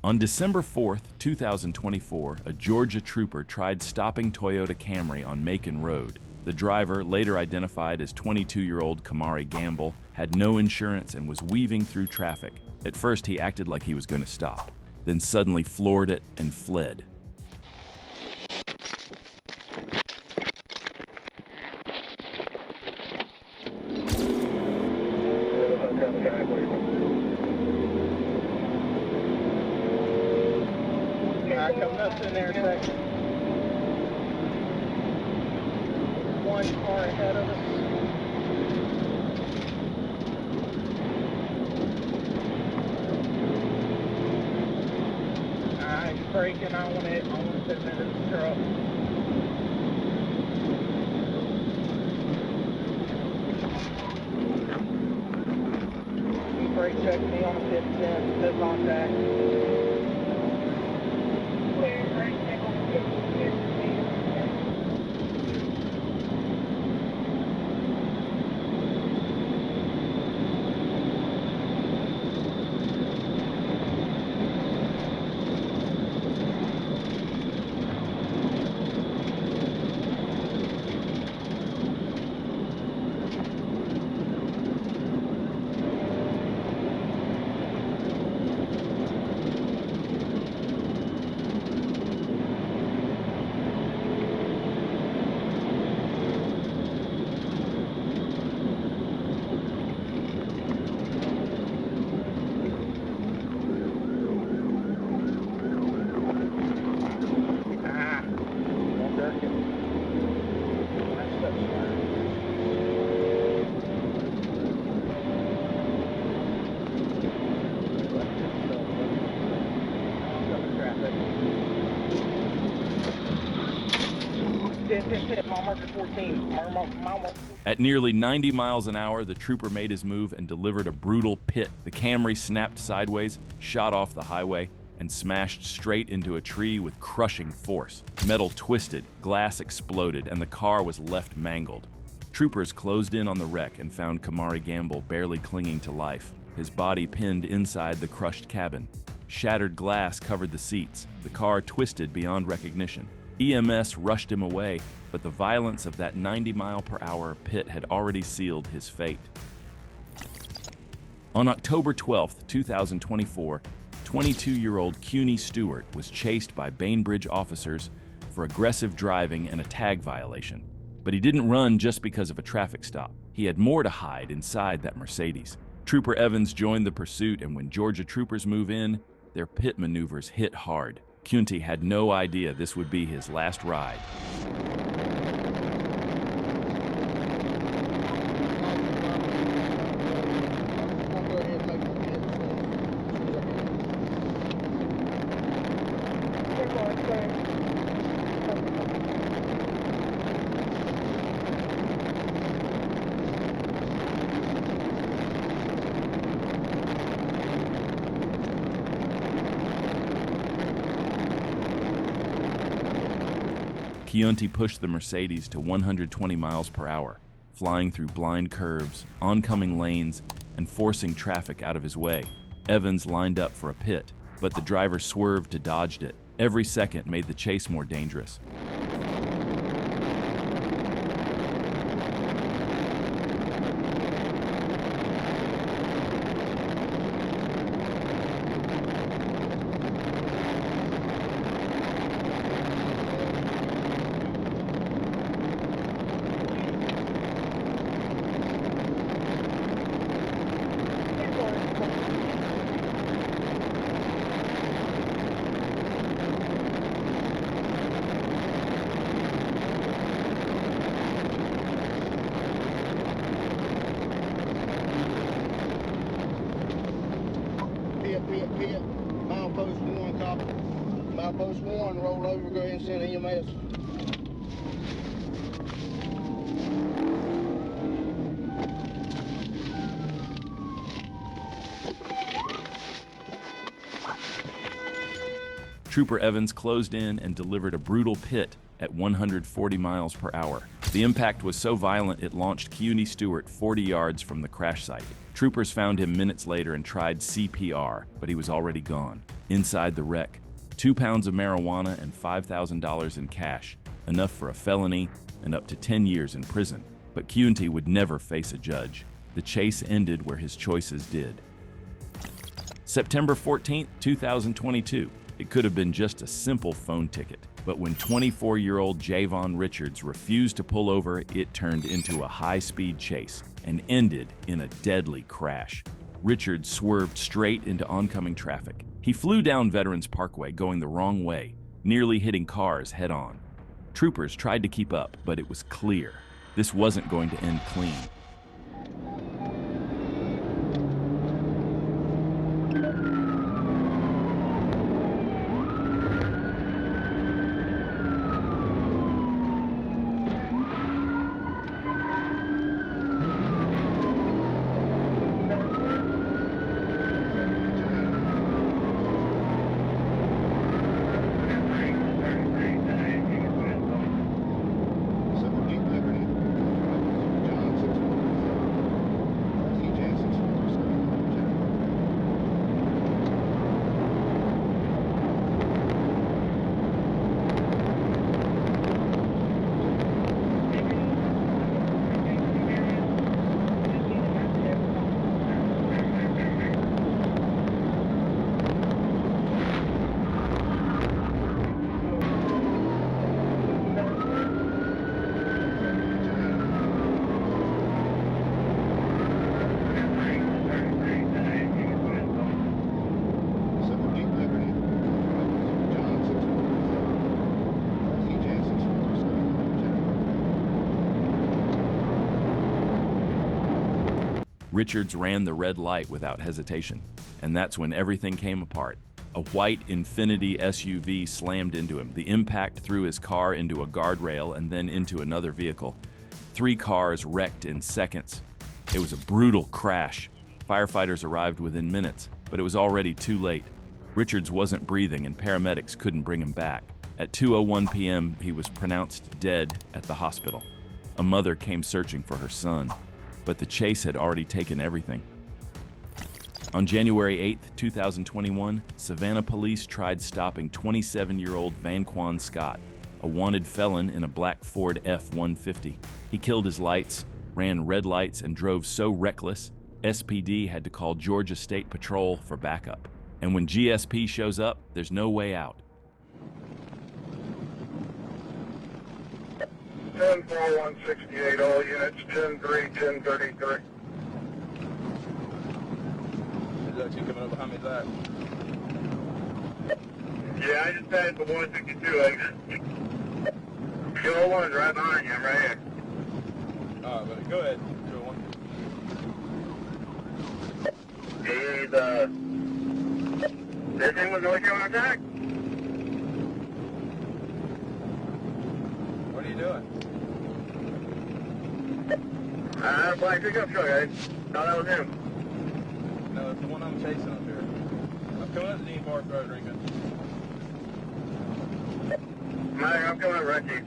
On December 4th, 2024, a Georgia trooper tried stopping Toyota Camry on Macon Road. The driver, later identified as 22-year-old Kamari Gamble, had no insurance and was weaving through traffic. At first, he acted like he was going to stop, then suddenly floored it and fled. Coming up to the intersection. One car ahead of us. He's braking. I want to put him into the truck. He brake checked me on a 50, no contact. At nearly 90 miles an hour, the trooper made his move and delivered a brutal pit. The Camry snapped sideways, shot off the highway, and smashed straight into a tree with crushing force. Metal twisted, glass exploded, and the car was left mangled. Troopers closed in on the wreck and found Kamari Gamble barely clinging to life, his body pinned inside the crushed cabin. Shattered glass covered the seats. The car twisted beyond recognition. EMS rushed him away, but the violence of that 90-mile-per-hour pit had already sealed his fate. On October 12, 2024, 22-year-old CUNY Stewart was chased by Bainbridge officers for aggressive driving and a tag violation. But he didn't run just because of a traffic stop. He had more to hide inside that Mercedes. Trooper Evans joined the pursuit, and when Georgia troopers move in, their pit maneuvers hit hard. CUNY had no idea this would be his last ride. CUNY pushed the Mercedes to 120 miles per hour, flying through blind curves, oncoming lanes, and forcing traffic out of his way. Evans lined up for a pit, but the driver swerved to dodge it. Every second made the chase more dangerous. Pit, milepost 1, copy. Milepost 1, rollover, go ahead and send EMS. Trooper Evans closed in and delivered a brutal pit at 140 miles per hour. The impact was so violent it launched CUNY Stewart 40 yards from the crash site. Troopers found him minutes later and tried CPR, but he was already gone. Inside the wreck, 2 pounds of marijuana and $5,000 in cash, enough for a felony and up to 10 years in prison. But Cunty would never face a judge. The chase ended where his choices did. September 14, 2022. It could have been just a simple phone ticket, but when 24-year-old Javon Richards refused to pull over, it turned into a high-speed chase and ended in a deadly crash. Richards swerved straight into oncoming traffic. He flew down Veterans Parkway going the wrong way, nearly hitting cars head-on. Troopers tried to keep up, but it was clear this wasn't going to end clean. Richards ran the red light without hesitation, and that's when everything came apart. A white Infiniti SUV slammed into him. The impact threw his car into a guardrail and then into another vehicle. 3 cars wrecked in seconds. It was a brutal crash. Firefighters arrived within minutes, but it was already too late. Richards wasn't breathing and paramedics couldn't bring him back. At 2:01 p.m., he was pronounced dead at the hospital. A mother came searching for her son, but the chase had already taken everything. On January 8, 2021, Savannah police tried stopping 27-year-old Vanquan Scott, a wanted felon in a black Ford F-150. He killed his lights, ran red lights, and drove so reckless, SPD had to call Georgia State Patrol for backup. And when GSP shows up, there's no way out. 10-4-168, all units, 10-3, 10-33. Is that you coming up behind me, Zach? Yeah, I just passed the 162 exit. Kill one's right behind you, I'm right here. Alright, buddy, go ahead. Go one. This thing was going on attack? What are you doing? Black pickup truck, I thought that was him. No, it's the one I'm chasing up here. I'm coming up the Dean Park Road, Rico. I'm coming up right to you.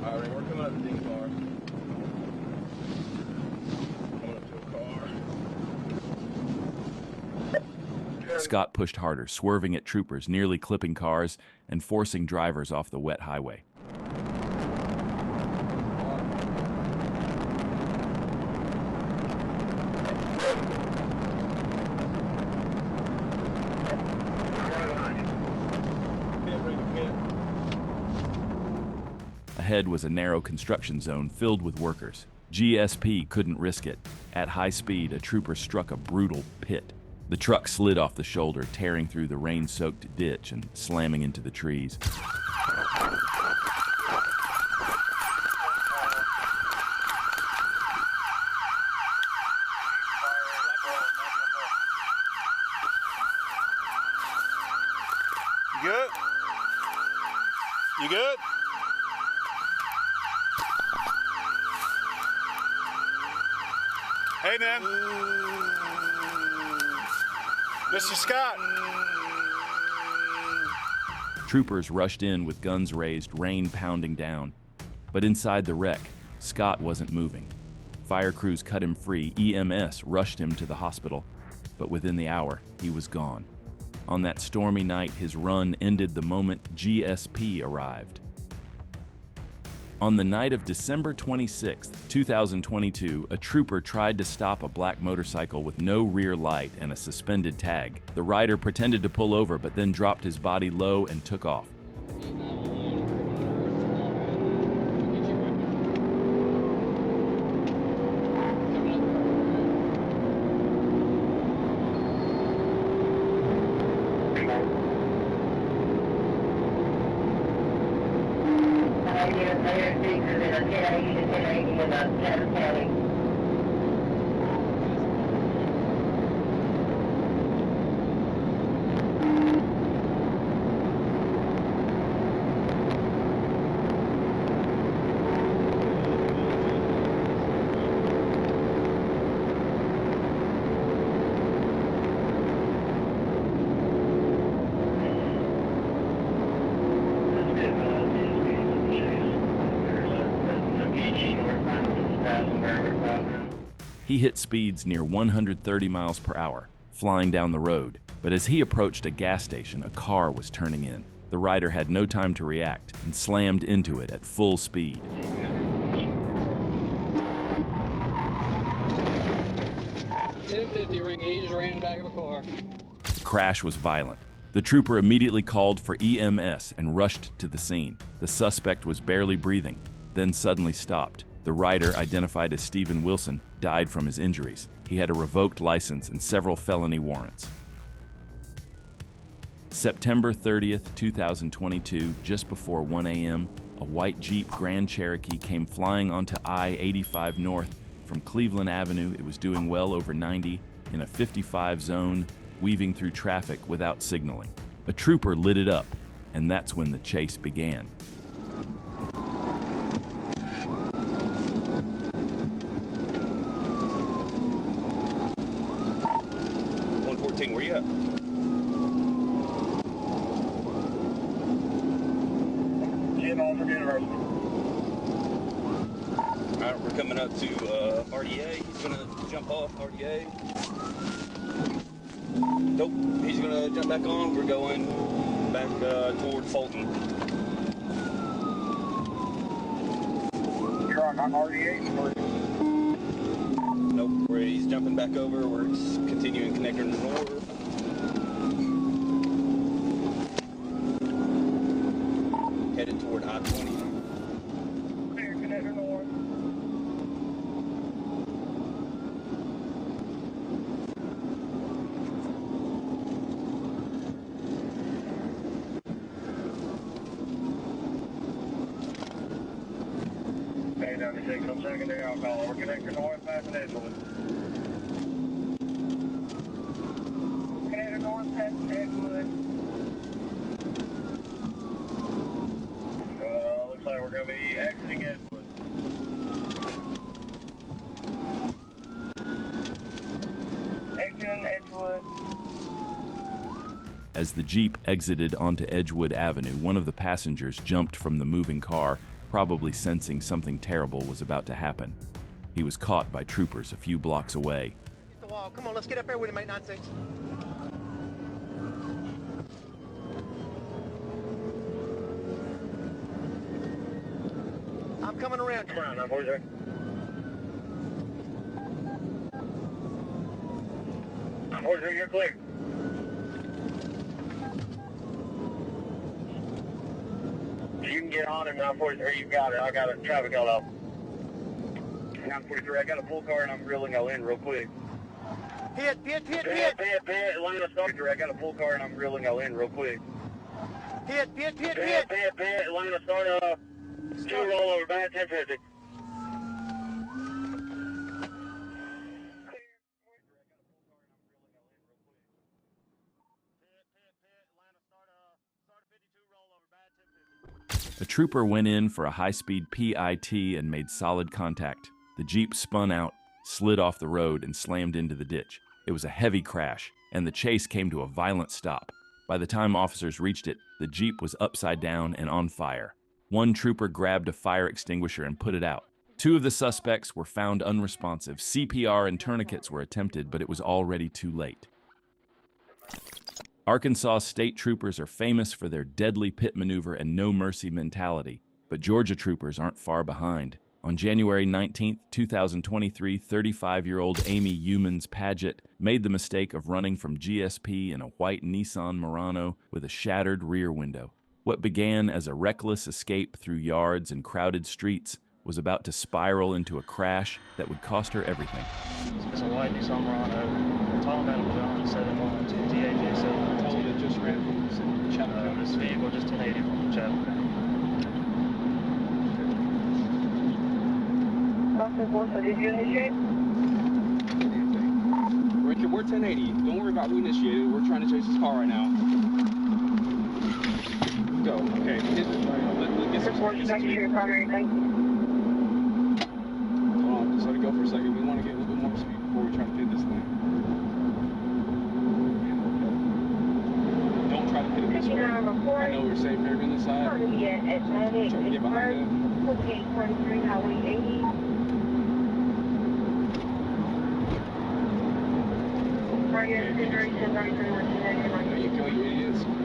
Alright, we're coming up to Dean Park. Coming up to a car. Scott pushed harder, swerving at troopers, nearly clipping cars and forcing drivers off the wet highway. Ahead was a narrow construction zone filled with workers. GSP couldn't risk it. At high speed, a trooper struck a brutal pit. The truck slid off the shoulder, tearing through the rain-soaked ditch and slamming into the trees. You good? You good? Hey, man. Mr. Scott. Troopers rushed in with guns raised, rain pounding down. But inside the wreck, Scott wasn't moving. Fire crews cut him free. EMS rushed him to the hospital. but within the hour, he was gone. On that stormy night, his run ended the moment GSP arrived. On the night of December 26, 2022, a trooper tried to stop a black motorcycle with no rear light and a suspended tag. The rider pretended to pull over but then dropped his body low and took off. He hit speeds near 130 miles per hour, flying down the road. But as he approached a gas station, a car was turning in. The rider had no time to react and slammed into it at full speed. .1050 ring, he just ran in the back of a car. The crash was violent. The trooper immediately called for EMS and rushed to the scene. The suspect was barely breathing, then suddenly stopped. The rider, identified as Stephen Wilson, died from his injuries. He had a revoked license and several felony warrants. September 30th, 2022, just before 1 a.m., a white Jeep Grand Cherokee came flying onto I-85 North from Cleveland Avenue. It was doing well over 90 in a 55 zone, weaving through traffic without signaling. A trooper lit it up, and that's when the chase began. 114, where you at? Alright, we're coming up to RDA. He's gonna jump off RDA. Nope, he's gonna jump back on. We're going back toward Fulton. You're on RD8? Nope, he's jumping back over. We're just continuing connecting to north. Headed toward I-20. Clear, connector north. Okay, 96 on secondary alcohol. We're connector north, passing Edgewood. Connector north, passing Edgewood. Looks like we're going to be exiting Edgewood. Exiting Edgewood. As the Jeep exited onto Edgewood Avenue, one of the passengers jumped from the moving car, probably sensing something terrible was about to happen. He was caught by troopers a few blocks away. Hit the wall. Come on, let's get up there with him, 896. I'm coming around. Come on, now, boys. Right? Boys, you're clear. You can get on him, 943. You got it. I got a traffic out off. 943. I got a full car and I'm reeling y'all in real quick. Pit. Atlanta starter. I got a full car and I'm reeling y'all in real quick. Pit. Atlanta starter. 2 rollover, bad 1050. A trooper went in for a high-speed PIT and made solid contact. The Jeep spun out, slid off the road, and slammed into the ditch. It was a heavy crash, and the chase came to a violent stop. By the time officers reached it, the Jeep was upside down and on fire. One trooper grabbed a fire extinguisher and put it out. 2 of the suspects were found unresponsive. CPR and tourniquets were attempted, but it was already too late. Arkansas state troopers are famous for their deadly pit maneuver and no-mercy mentality, but Georgia troopers aren't far behind. On January 19, 2023, 35-year-old Amy Humans Paget made the mistake of running from GSP in a white Nissan Murano with a shattered rear window. What began as a reckless escape through yards and crowded streets was about to spiral into a crash that would cost her everything. It's a white Nissan Murano, tall metal John 712 TAJ 712. Told it just ran from Chatham. This vehicle just 1080 from Chatham. Did you initiate? We're 1080. Don't worry about who initiated. We're trying to chase this car right now. Go. Okay. Get some primary thing. Hold on. Just let it go for a second. We want to get a little bit more speed before we try to pin this thing. Don't try to pin it this way. I know we're safe here on this side. Try to get behind it. 4843 Highway 80. There you go, you idiots. Hold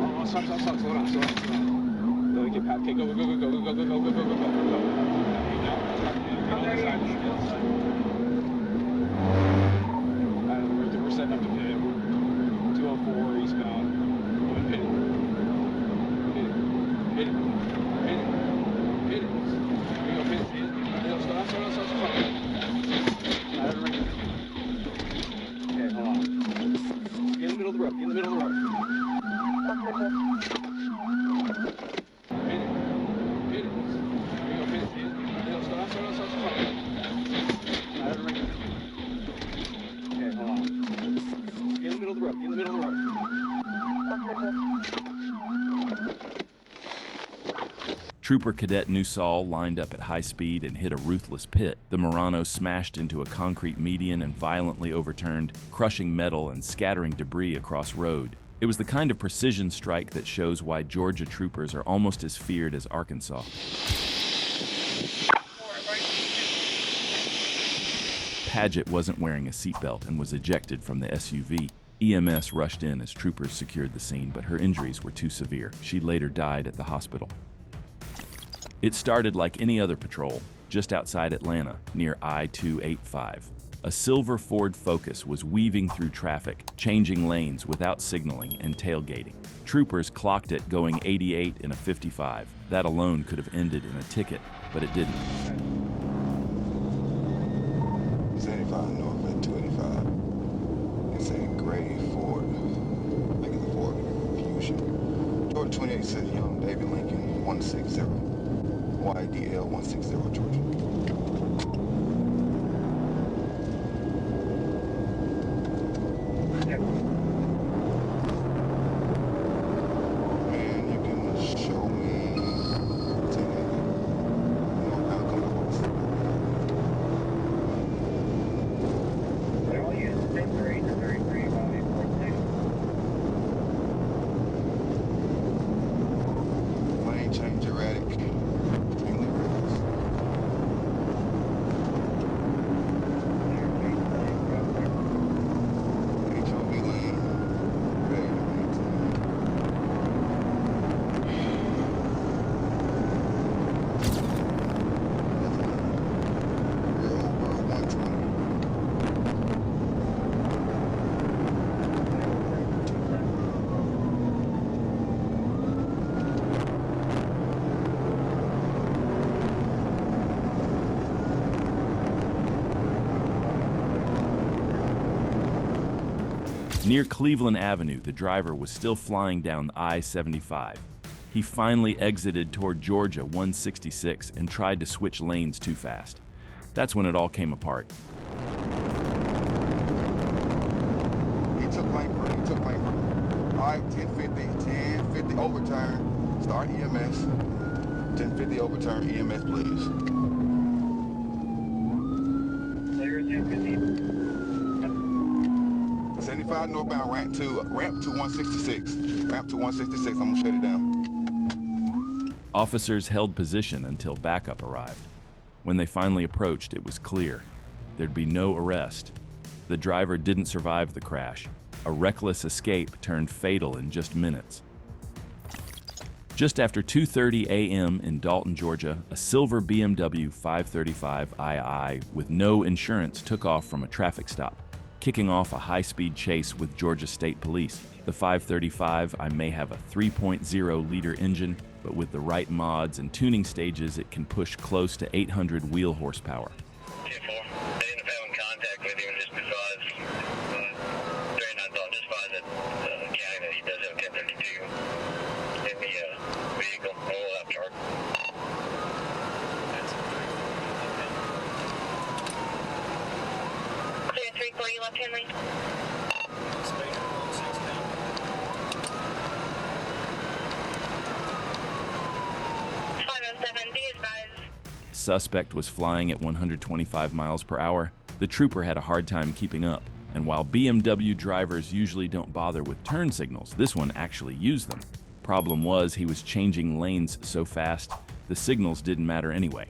on. Stop. Slow down. Go, get past. Okay, go. Now, get on this side. We're setting up the pit. 204 eastbound. Going pit it. Hit it. Here we go, pit it. Stop. Okay, hold on. Get in the middle of the road. Hit it. Here we go, pit it. Stop. Okay, hold on. Get in the middle of the road. Trooper Cadet Nusal lined up at high speed and hit a ruthless pit. The Murano smashed into a concrete median and violently overturned, crushing metal and scattering debris across road. It was the kind of precision strike that shows why Georgia troopers are almost as feared as Arkansas. Paget wasn't wearing a seatbelt and was ejected from the SUV. EMS rushed in as troopers secured the scene, but her injuries were too severe. She later died at the hospital. It started like any other patrol, just outside Atlanta, near I-285. A silver Ford Focus was weaving through traffic, changing lanes without signaling and tailgating. Troopers clocked it going 88 in a 55. That alone could have ended in a ticket, but it didn't. 75 north at 285. It's a gray Ford. I think it's a Ford Fusion. Georgia 28 says Young David Lincoln 160. YDL 160 Georgia. Man, you can show me 1080. Northbound coming up on They're all using the same grade, they're very green about it. lane change erratic. Extremely reckless. HOV lane. Ready to maintain. We're over 120. Near Cleveland Avenue, the driver was still flying down I-75. He finally exited toward Georgia 166 and tried to switch lanes too fast. That's when it all came apart. He took lane break. All right, 1050 overturn. Start EMS. 1050 overturn EMS, please. Clear 1050. 75 northbound, ramp to 166. Ramp to 166, I'm gonna shut it down. Officers held position until backup arrived. When they finally approached, it was clear. There'd be no arrest. the driver didn't survive the crash. A reckless escape turned fatal in just minutes. Just after 2:30 a.m. in Dalton, Georgia, a silver BMW 535i with no insurance took off from a traffic stop, kicking off a high-speed chase with Georgia State Police. The 535i may have a 3.0-liter engine, but with the right mods and tuning stages, it can push close to 800 wheel horsepower. 10-4. They ended up having contact with him just advised, during that thought, just advised that county that he does have 1032 in the vehicle. We'll have charge. Clear 340 left hand lane. 507, be advised. Suspect was flying at 125 miles per hour. The trooper had a hard time keeping up, and while BMW drivers usually don't bother with turn signals, this one actually used them. Problem was, he was changing lanes so fast, the signals didn't matter anyway.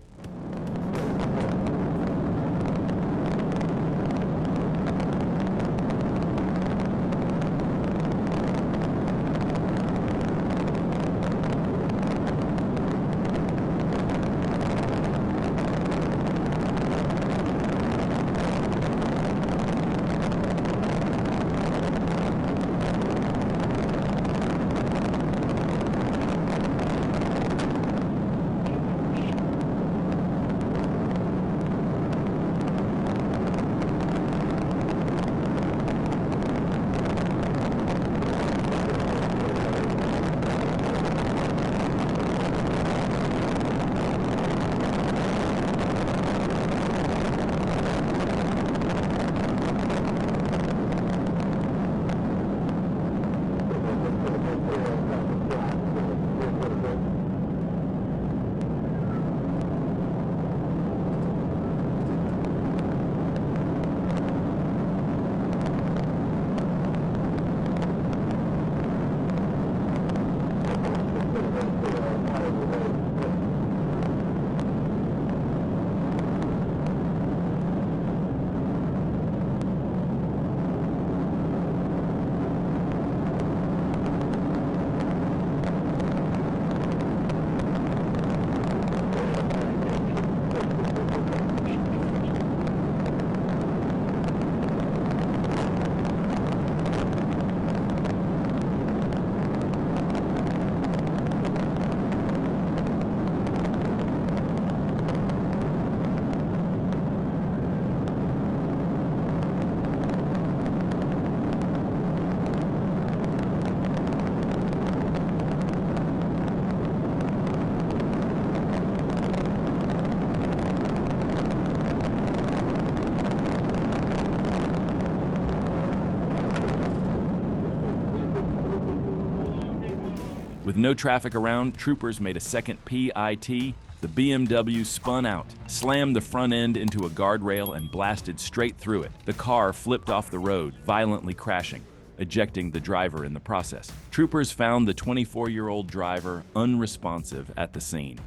With no traffic around, troopers made a second PIT. The BMW spun out, slammed the front end into a guardrail, and blasted straight through it. The car flipped off the road, violently crashing, ejecting the driver in the process. Troopers found the 24-year-old driver unresponsive at the scene.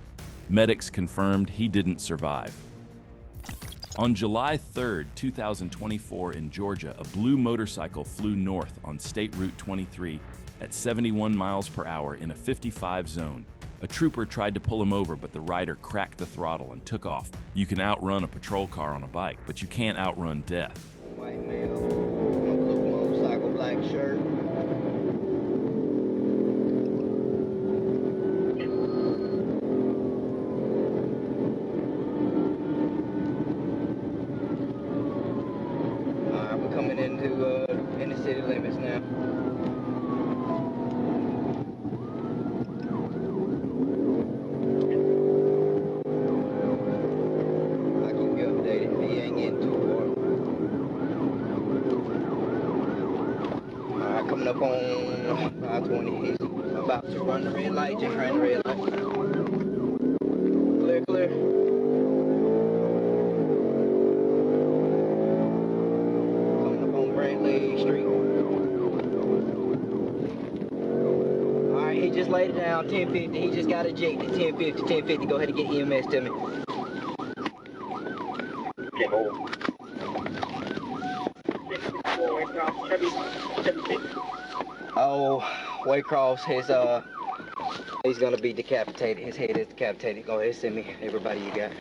Medics confirmed he didn't survive. On July 3, 2024 in Georgia, a blue motorcycle flew north on State Route 23 at 71 miles per hour in a 55 zone. A trooper tried to pull him over, but the rider cracked the throttle and took off. You can outrun a patrol car on a bike, but you can't outrun death. White male, blue motorcycle, black shirt. Alright, we're coming into in the city limits now. Coming up on 520, he's about to run the red light, just ran the red light. Clear, clear. Coming up on Brantley Street. Alright, he just laid it down, 1050, he just got ejected, 1050, go ahead and get EMS to me. Waycross, Chevy 750. Oh, Waycross, he's gonna be decapitated. His head is decapitated. Go ahead, send me everybody you got.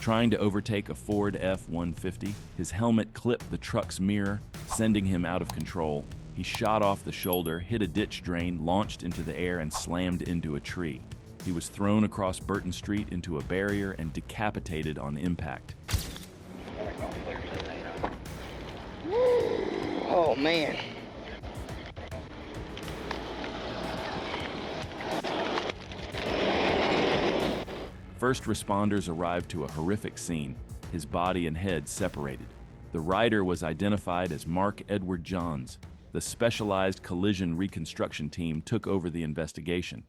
Trying to overtake a Ford F-150, his helmet clipped the truck's mirror, sending him out of control. He shot off the shoulder, hit a ditch drain, launched into the air, and slammed into a tree. He was thrown across Burton Street into a barrier and decapitated on impact. Oh, man. First responders arrived to a horrific scene, his body and head separated. The rider was identified as Mark Edward Johns. The specialized collision reconstruction team took over the investigation.